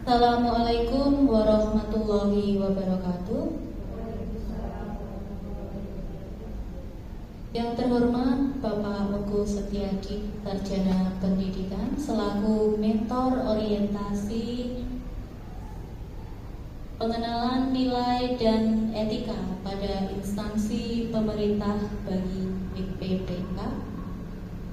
Assalamualaikum warahmatullahi wabarakatuh. Yang terhormat Bapak Wengku Setiadi, Sarjana Pendidikan, selaku mentor orientasi pengenalan nilai dan etika pada instansi pemerintah bagi PPK,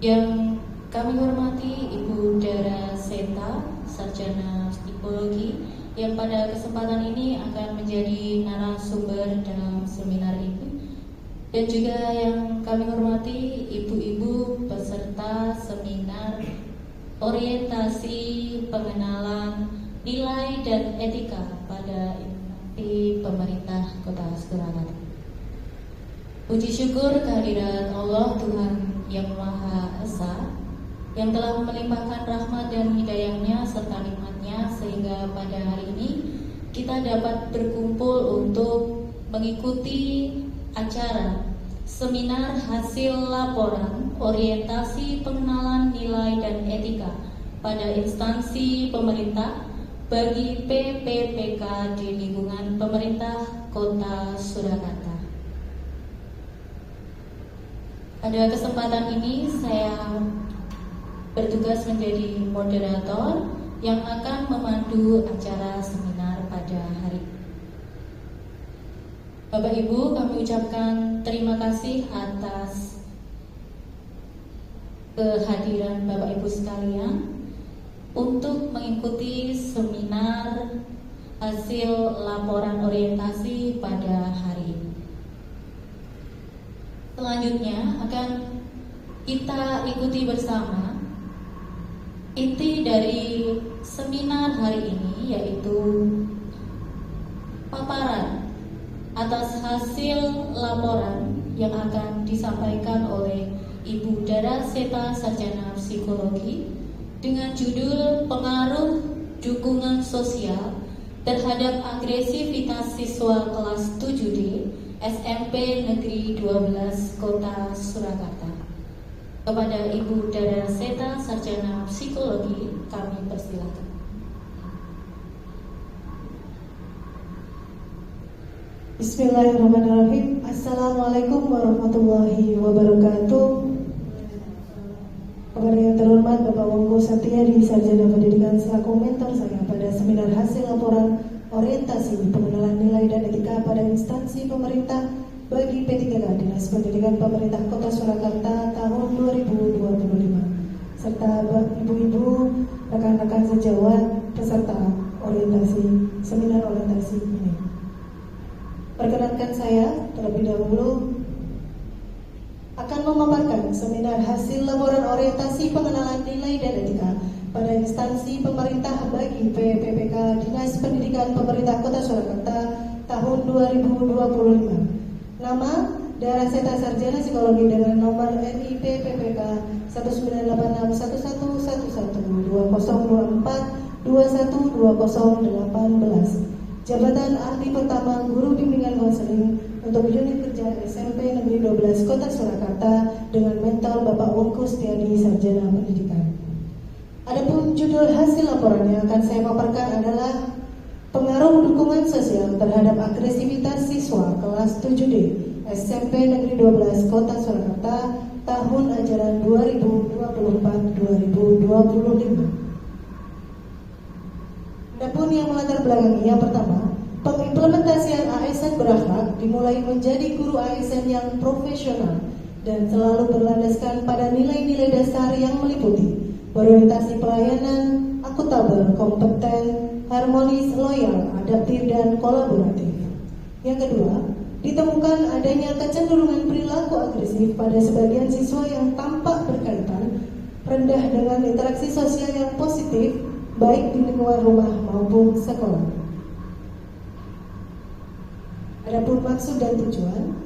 yang kami hormati Ibu Dara Seta, Sarjana Psikologi, yang pada kesempatan ini akan menjadi narasumber dalam seminar ini, dan juga yang kami hormati ibu-ibu peserta seminar orientasi pengenalan nilai dan etika pada instansi pemerintah Kota Surakarta. Puji syukur kehadirat Allah Tuhan Yang Maha Esa, yang telah melimpahkan rahmat dan hidayahnya serta nikmatnya, sehingga pada hari ini kita dapat berkumpul untuk mengikuti acara seminar hasil laporan orientasi pengenalan nilai dan etika pada instansi pemerintah bagi PPPK di lingkungan pemerintah Kota Surakarta. Pada kesempatan ini saya bertugas menjadi moderator yang akan memandu acara seminar pada hari ini. Bapak Ibu, kami ucapkan terima kasih atas kehadiran Bapak Ibu sekalian untuk mengikuti seminar hasil laporan orientasi pada hari ini. Selanjutnya akan kita ikuti bersama inti dari seminar hari ini, yaitu paparan atas hasil laporan yang akan disampaikan oleh Ibu Dara Seta, Sarjana Psikologi, dengan judul Pengaruh Dukungan Sosial Terhadap Agresivitas Siswa Kelas 7D SMP Negeri 12 Kota Surakarta. Kepada Ibu Dara Seta, Sarjana Psikologi, kami persilakan. Bismillahirrahmanirrahim. Assalamualaikum warahmatullahi wabarakatuh. Kepada yang terhormat Bapak Wengku Setiadi, Sarjana Pendidikan, selaku mentor saya pada seminar hasil laporan orientasi pengenalan nilai dan etika pada instansi pemerintah bagi P3K Dinas Pendidikan Pemerintah Kota Surakarta tahun 2025, serta ibu-ibu, rekan-rekan sejawat peserta orientasi seminar orientasi ini. Perkenankan saya terlebih dahulu akan memaparkan seminar hasil laporan orientasi pengenalan nilai dan etika pada instansi pemerintah bagi PPPK Dinas Pendidikan Pemerintah Kota Surakarta tahun 2025. Nama Dara Seta, Sarjana Psikologi, dengan nomor NIP PPK 19862024212018. Jabatan Ahli Pertama Guru Bimbingan Konseling untuk unit kerja SMP Negeri 12 Kota Surakarta dengan mentor Bapak Wengku Setiadi, Sarjana Pendidikan. Adapun judul hasil laporan yang akan saya paparkan adalah Pengaruh Dukungan Sosial Terhadap Agresivitas Siswa Kelas 7D SMP Negeri 12 Kota Surakarta tahun ajaran 2024-2025. Adapun yang melatar belakangi, yang pertama, pengimplementasian ASN berakhlak dimulai menjadi guru ASN yang profesional dan selalu berlandaskan pada nilai-nilai dasar yang meliputi orientasi pelayanan, akuntabel, kompeten, harmonis, loyal, adaptif, dan kolaboratif. Yang kedua, ditemukan adanya kecenderungan perilaku agresif pada sebagian siswa yang tampak berkaitan rendah dengan interaksi sosial yang positif, baik di lingkungan rumah maupun sekolah. Adapun maksud dan tujuan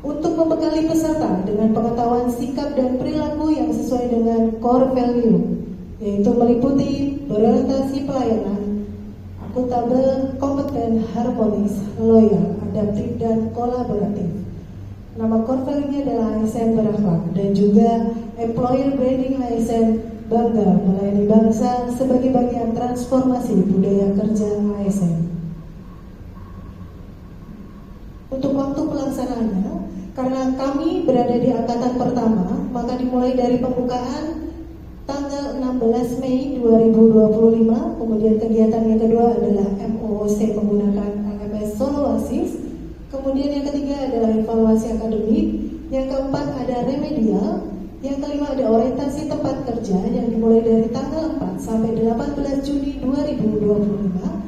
untuk membekali peserta dengan pengetahuan sikap dan perilaku yang sesuai dengan core value, yaitu meliputi berorientasi pelayanan, akuntabel, kompeten, harmonis, loyal, adaptif, dan kolaboratif. Nama core value-nya adalah ASN berakhlak, dan juga employer branding ASN bangga melayani bangsa sebagai bagian transformasi budaya kerja ASN. Untuk waktu pelaksanaannya, karena kami berada di angkatan pertama, maka dimulai dari pembukaan tanggal 16 Mei 2025, kemudian kegiatan yang kedua adalah MOOC menggunakan LMS Solo Asis, kemudian yang ketiga adalah evaluasi akademik, yang keempat ada remedial, yang kelima ada orientasi tempat kerja yang dimulai dari tanggal 4 sampai 18 Juni 2025,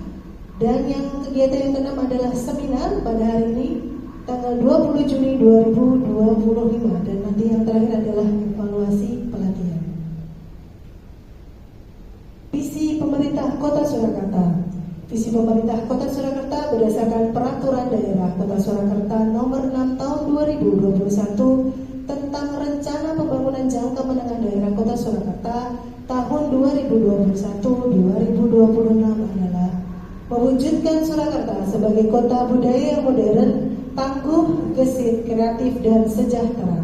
dan yang kegiatan yang keenam adalah seminar pada hari ini tanggal 20 Juni 2025, dan nanti yang terakhir adalah evaluasi pelatihan. Visi pemerintah Kota Surakarta. Visi pemerintah Kota Surakarta berdasarkan Peraturan Daerah Kota Surakarta Nomor 6 Tahun 2021 tentang Rencana Pembangunan Jangka Menengah Daerah Kota Surakarta tahun 2021-2026 adalah mewujudkan Surakarta sebagai kota budaya yang modern, tangguh, gesit, kreatif, dan sejahtera.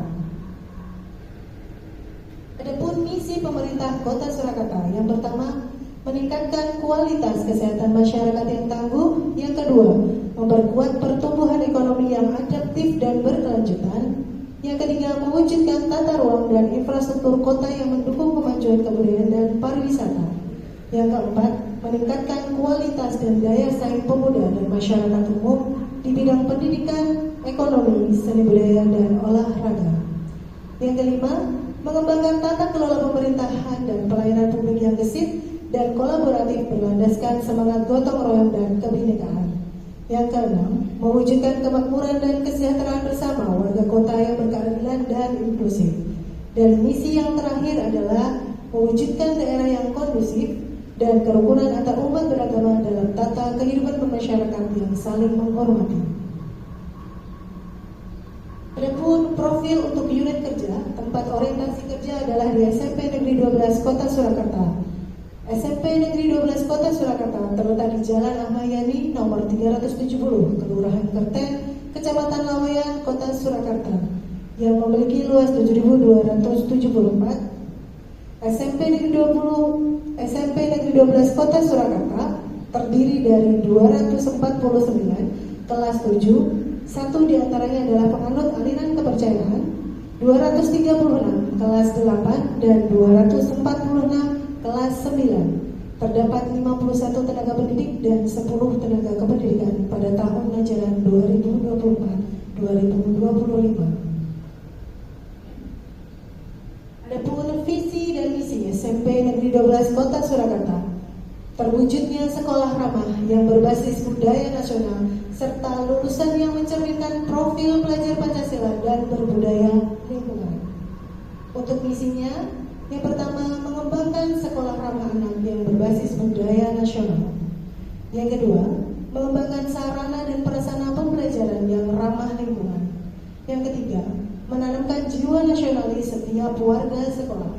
Adapun misi pemerintah Kota Surakarta, yang pertama, meningkatkan kualitas kesehatan masyarakat yang tangguh. Yang kedua, memperkuat pertumbuhan ekonomi yang adaptif dan berkelanjutan. Yang ketiga, mewujudkan tata ruang dan infrastruktur kota yang mendukung kemajuan kebudayaan dan pariwisata. Yang keempat, meningkatkan kualitas dan daya saing pemuda dan masyarakat umum di bidang pendidikan, ekonomi, seni budaya, dan olahraga. Yang kelima, mengembangkan tata kelola pemerintahan dan pelayanan publik yang gesit dan kolaboratif berlandaskan semangat gotong royong dan kebinekaan. Yang keenam, mewujudkan kemakmuran dan kesejahteraan bersama warga kota yang berkeadilan dan inklusif. Dan misi yang terakhir adalah mewujudkan daerah yang kondusif dan kerukunan antar umat beragama dalam tata kehidupan bermasyarakat yang saling menghormati. Adapun profil untuk unit kerja, tempat orientasi kerja adalah di SMP Negeri 12 Kota Surakarta. SMP Negeri 12 Kota Surakarta terletak di Jalan Ahmad Yani nomor 370, Kelurahan Kerten, Kecamatan Laweyan, Kota Surakarta, yang memiliki luas 7.274. SMP Negeri 12 Kota Surakarta terdiri dari 249 kelas 7. Satu diantaranya adalah penganut aliran kepercayaan, 236 kelas 8 dan 246 kelas 9. Terdapat 51 tenaga pendidik dan 10 tenaga kependidikan pada tahun ajaran 2024-2025. Adapun visi dan misi SMP Negeri 12 Kota Surakarta, terwujudnya sekolah ramah yang berbasis budaya nasional serta lulusan yang mencerminkan profil pelajar Pancasila dan berbudaya lingkungan. Untuk misinya, yang pertama, mengembangkan sekolah ramah anak yang berbasis budaya nasional. Yang kedua, mengembangkan sarana dan prasarana pembelajaran yang ramah lingkungan. Yang ketiga, menanamkan jiwa nasionalis setiap warga sekolah.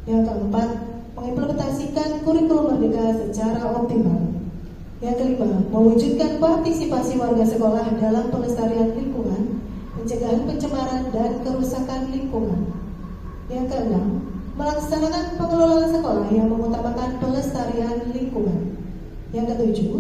Yang keempat, mengimplementasikan kurikulum merdeka secara optimal. Yang kelima, mewujudkan partisipasi warga sekolah dalam pelestarian lingkungan, pencegahan pencemaran dan kerusakan lingkungan. Yang keenam, melaksanakan pengelolaan sekolah yang mengutamakan pelestarian lingkungan. Yang ketujuh,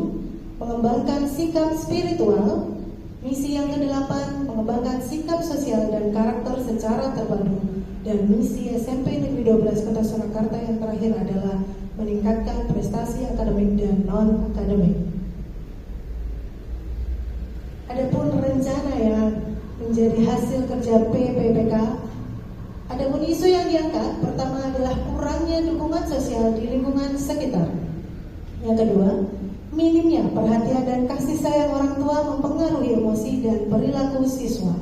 mengembangkan sikap spiritual. Misi yang kedelapan, mengembangkan sikap sosial dan karakter secara terpadu. Dan misi SMP Negeri 12 Kota Surakarta yang terakhir adalah meningkatkan prestasi akademik dan non-akademik. Adapun rencana yang menjadi hasil kerja PPPK, adapun isu yang diangkat, pertama adalah kurangnya dukungan sosial di lingkungan sekitar. Yang kedua, minimnya perhatian dan kasih sayang orang tua mempengaruhi emosi dan perilaku siswa.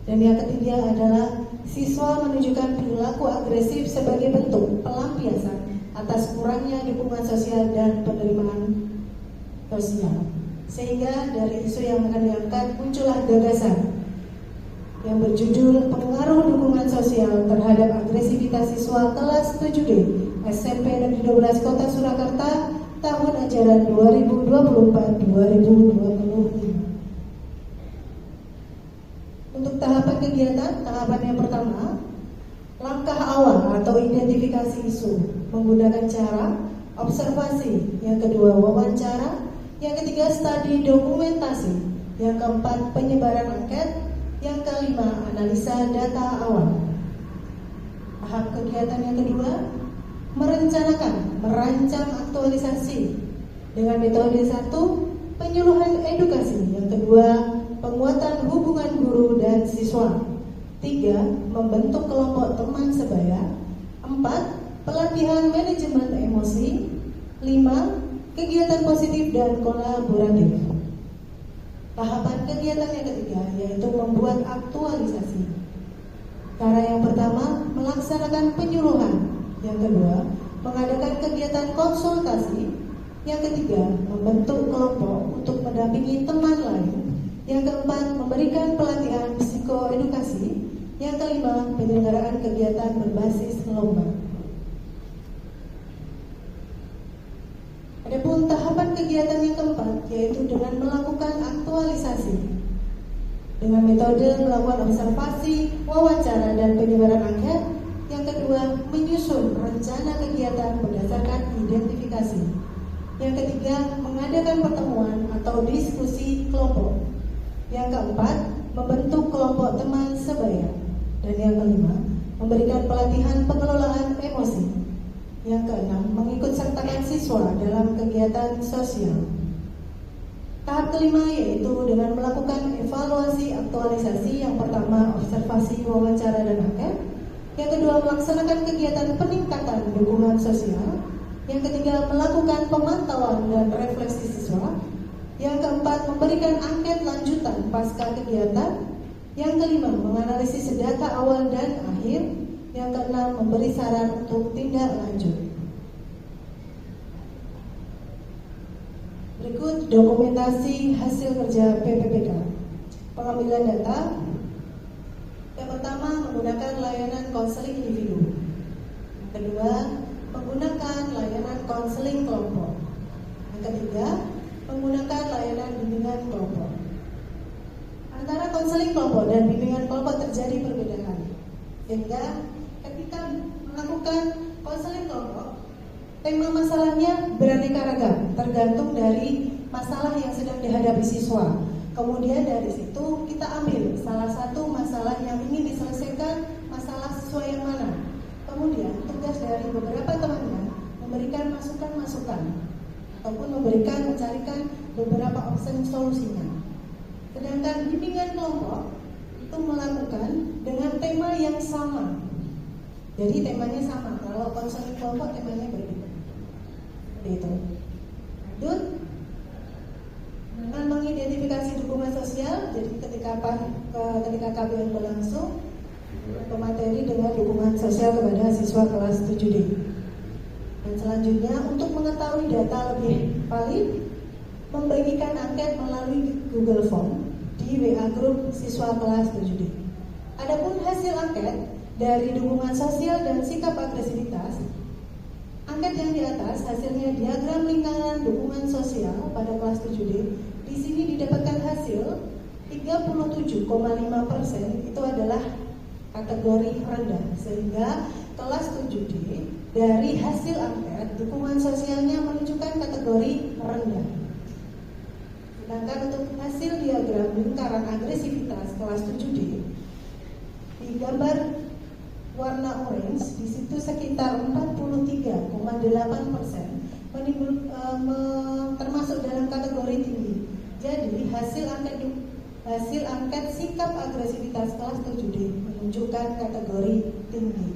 Dan yang ketiga adalah siswa menunjukkan perilaku agresif sebagai bentuk pelampiasan atas kurangnya dukungan sosial dan penerimaan sosial. Sehingga dari isu yang akan diangkat muncullah gagasan yang berjudul Pengaruh Dukungan Sosial Terhadap Agresivitas Siswa Kelas 7D SMP Negeri 12 Kota Surakarta tahun ajaran 2024-2025. Untuk tahapan kegiatan, tahapan yang pertama, Langkah awal atau identifikasi isu menggunakan cara observasi, yang kedua wawancara, yang ketiga studi dokumentasi, yang keempat penyebaran angket, yang kelima analisa data awal. Tahap kegiatan yang kedua, merancang aktualisasi dengan metode 1, penyuluhan edukasi, yang kedua penguatan hubungan guru dan siswa, 3, membentuk kelompok teman sebaya, 4, pelatihan manajemen emosi, 5, kegiatan positif dan kolaboratif. Tahapan kegiatan yang ketiga yaitu membuat aktualisasi. Cara yang pertama, melaksanakan penyuluhan. Yang kedua, mengadakan kegiatan konsultasi. Yang ketiga, membentuk kelompok untuk mendampingi teman lain. Yang keempat, memberikan pelatihan psikoedukasi. Yang kelima, penyelenggaraan kegiatan berbasis lomba. Adapun tahapan kegiatan yang keempat yaitu dengan melakukan aktualisasi dengan metode melakukan observasi, wawancara, dan penyebaran angket. Yang kedua, menyusun rencana kegiatan berdasarkan identifikasi. Yang ketiga, mengadakan pertemuan atau diskusi kelompok. Yang keempat, membentuk kelompok teman sebaya. Dan yang kelima, memberikan pelatihan pengelolaan emosi. Yang keenam, mengikut sertakan siswa dalam kegiatan sosial. Tahap kelima yaitu dengan melakukan evaluasi aktualisasi. Yang pertama, observasi, wawancara, dan angket. Yang kedua, melaksanakan kegiatan peningkatan dukungan sosial. Yang ketiga, melakukan pemantauan dan refleksi siswa. Yang keempat, memberikan angket lanjutan pasca kegiatan. Yang kelima, menganalisis data awal dan akhir. Yang keenam, memberi saran untuk tindak lanjut. Berikut dokumentasi hasil kerja PPPK. Pengambilan data. Yang pertama, menggunakan layanan konseling individu. Yang kedua, menggunakan layanan konseling kelompok. Yang ketiga, menggunakan layanan bimbingan kelompok. Antara konseling kelompok dan bimbingan kelompok terjadi perbedaan, sehingga ketika melakukan konseling kelompok, tema masalahnya beraneka ragam, tergantung dari masalah yang sedang dihadapi siswa. Kemudian dari situ kita ambil salah satu masalah yang ingin diselesaikan, masalah siswa yang mana. Kemudian tugas dari beberapa temannya memberikan masukan-masukan ataupun mencarikan beberapa opsi solusinya. Sedangkan bimbingan kelompok itu melakukan dengan tema yang sama. Jadi temanya sama. Kalau konseling kelompok temanya berbeda. Seperti itu. Lanjut. Dengan mengidentifikasi dukungan sosial. Jadi ketika KBN berlangsung, pemateri dengan dukungan sosial kepada siswa kelas 7D. Dan selanjutnya, untuk mengetahui data lebih valid, membagikan angket melalui Google Form di WA Group siswa kelas 7D. Adapun hasil angket dari dukungan sosial dan sikap agresivitas, angket yang di atas hasilnya diagram lingkaran dukungan sosial pada kelas 7D. Di sini didapatkan hasil 37,5% itu adalah kategori rendah, sehingga kelas 7D dari hasil angket dukungan sosialnya menunjukkan kategori rendah. Sedangkan untuk hasil diagram lingkaran agresivitas kelas 7D di gambar warna orange, di situ sekitar 43,8% termasuk dalam kategori tinggi. Jadi hasil angket sikap agresivitas kelas 7D menunjukkan kategori tinggi.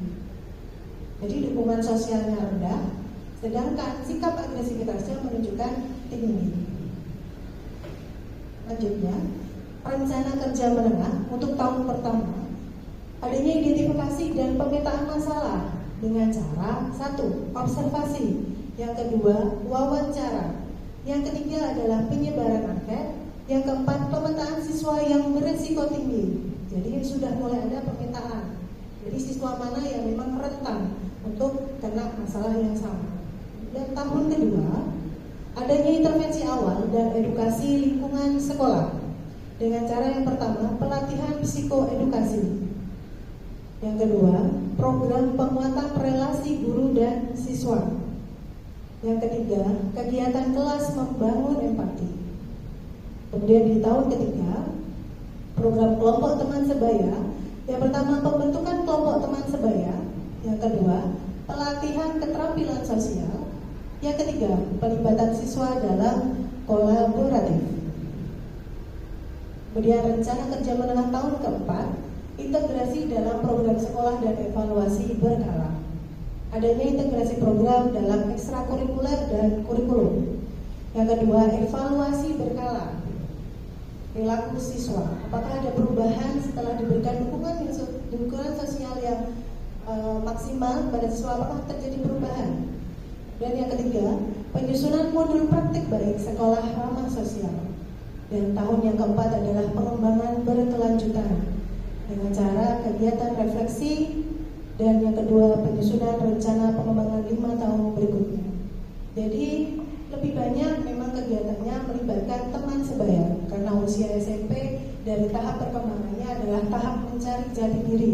Jadi dukungan sosialnya rendah, sedangkan sikap agresivitasnya menunjukkan tinggi. Selanjutnya, rencana kerja menengah untuk tahun pertama. Adanya identifikasi dan pemetaan masalah dengan cara 1. Observasi. Yang kedua, wawancara. Yang ketiga adalah penyebaran angket. Yang keempat, pemetaan siswa yang beresiko tinggi. Jadi sudah mulai ada pemetaan. Jadi siswa mana yang memang rentan untuk kena masalah yang sama. Dan tahun kedua, adanya intervensi awal dan edukasi lingkungan sekolah. Dengan cara yang pertama, pelatihan psikoedukasi. Yang kedua, program penguatan relasi guru dan siswa. Yang ketiga, kegiatan kelas membangun empati. Kemudian di tahun ketiga, program kelompok teman sebaya. Yang pertama, pembentukan kelompok teman sebaya. Yang kedua, pelatihan keterampilan sosial. Yang ketiga, pelibatan siswa dalam kolaboratif. Kemudian rencana kerja menengah tahun keempat, integrasi dalam program sekolah dan evaluasi berkala. Adanya integrasi program dalam ekstrakurikuler dan kurikulum. Yang kedua, evaluasi berkala. Perilaku siswa, apakah ada perubahan setelah diberikan dukungan sosial yang maksimal pada siswa, apakah terjadi perubahan? Dan yang ketiga, penyusunan modul praktik baik sekolah ramah sosial. Dan tahun yang keempat adalah pengembangan berkelanjutan dengan cara kegiatan refleksi. Dan yang kedua, penyusunan rencana pengembangan 5 tahun berikutnya. Jadi lebih banyak memang kegiatannya melibatkan teman sebaya, karena usia SMP dari tahap perkembangannya adalah tahap mencari jati diri,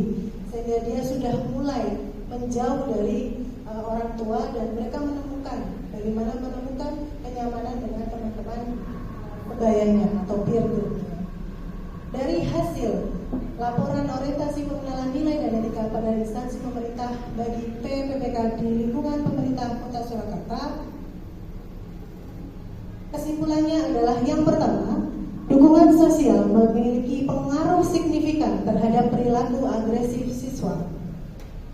sehingga dia sudah mulai menjauh dari orang tua dan mereka menemukan bagaimana menemukan kenyamanan dengan teman-teman sebayanya atau peer group-nya. Dari hasil laporan orientasi pengenalan nilai dan etika pada instansi pemerintah bagi PPPK di lingkungan pemerintah Kota Surakarta, kesimpulannya adalah yang pertama, dukungan sosial memiliki pengaruh signifikan terhadap perilaku agresif siswa.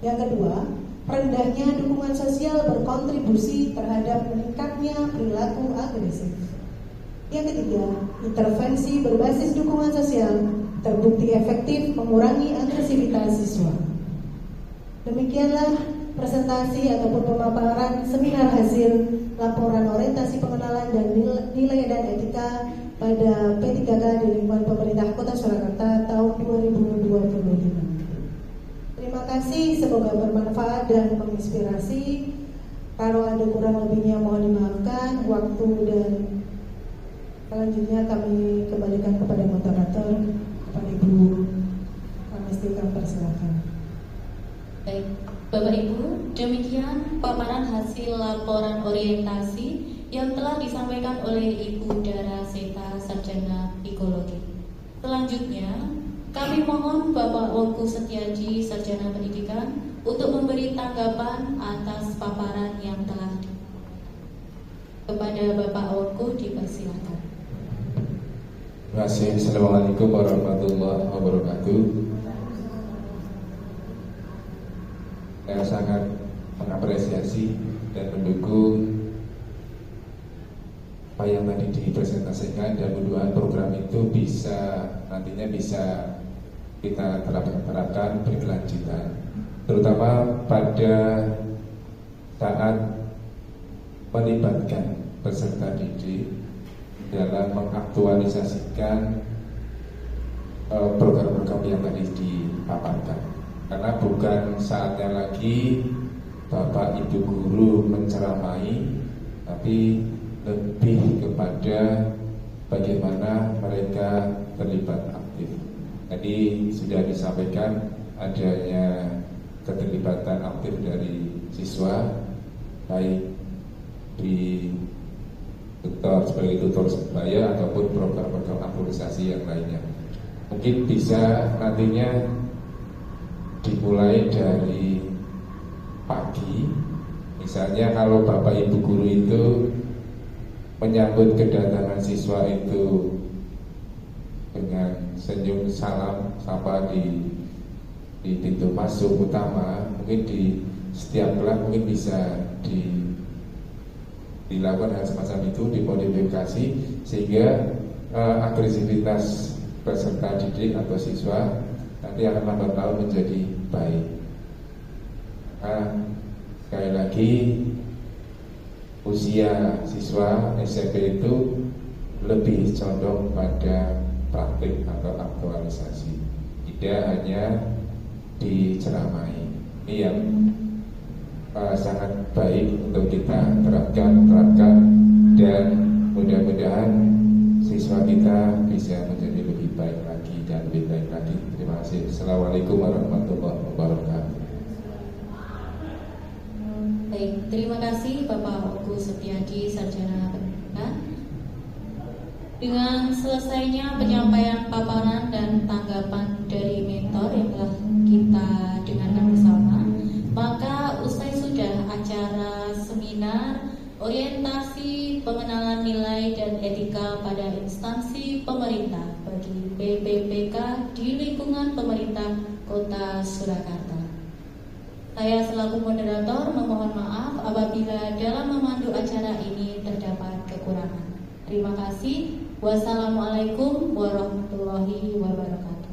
Yang kedua, rendahnya dukungan sosial berkontribusi terhadap meningkatnya perilaku agresif. Yang ketiga, intervensi berbasis dukungan sosial terbukti efektif mengurangi agresivitas siswa. Demikianlah presentasi ataupun pemaparan seminar hasil laporan orientasi pengenalan dan nilai dan etika pada P3K di lingkungan pemerintah Kota Surakarta tahun 2025. Terima kasih, semoga bermanfaat dan menginspirasi. Kalau ada kurang lebihnya mohon dimaafkan. Waktu dan selanjutnya kami kembalikan kepada moderator, kepada Ibu Kamestika, persilakan. Baik, Bapak Ibu, demikian paparan hasil laporan orientasi yang telah disampaikan oleh Ibu Dara Seta, Sarjana Psikologi. Selanjutnya, kami mohon Bapak Wongku Setiaji, Sarjana Pendidikan, untuk memberi tanggapan atas paparan yang telah kepada Bapak Wongku, dipersilakan. Terima kasih. Assalamualaikum warahmatullahi wabarakatuh. Saya sangat mengapresiasi dan mendukung apa yang tadi dipresentasikan, dan mudah-mudahan program itu nantinya bisa kita terapkan berkelanjutan, terutama pada saat melibatkan peserta didik dalam mengaktualisasikan program-program yang tadi dipaparkan. Karena bukan saatnya lagi Bapak Ibu guru menceramai, tapi lebih kepada bagaimana mereka terlibat aktif. Tadi sudah disampaikan adanya keterlibatan aktif dari siswa, baik di sebagai tutor sebaya ataupun program-program aktualisasi yang lainnya. Mungkin bisa nantinya dimulai dari pagi. Misalnya kalau Bapak Ibu guru itu menyambut kedatangan siswa itu dengan senyum salam sapa di pintu masuk utama, mungkin di setiap kelas mungkin bisa dilakukan hal semacam itu, dimodifikasi sehingga agresivitas peserta didik atau siswa nanti akan lambat laun menjadi baik. Sekali lagi, usia siswa SMP itu lebih condong pada praktik atau aktualisasi, tidak hanya diceramai. Ini yang sangat baik untuk kita terapkan, dan mudah-mudahan siswa kita bisa menjadi lebih baik lagi dan lebih baik lagi. Terima kasih. Assalamualaikum warahmatullahi wabarakatuh. Baik, terima kasih Bapak Oku Setiadi, Sarjana Pendidikan. Dengan selesainya penyampaian paparan dan tanggapan dari mentor yang telah kita dengarkan bersama, maka usai sudah acara seminar orientasi pengenalan nilai dan etika pada instansi pemerintah bagi PPPK di lingkungan pemerintah Kota Surakarta. Saya selaku moderator memohon maaf apabila dalam memandu acara ini terdapat kekurangan. Terima kasih. Wassalamualaikum warahmatullahi wabarakatuh.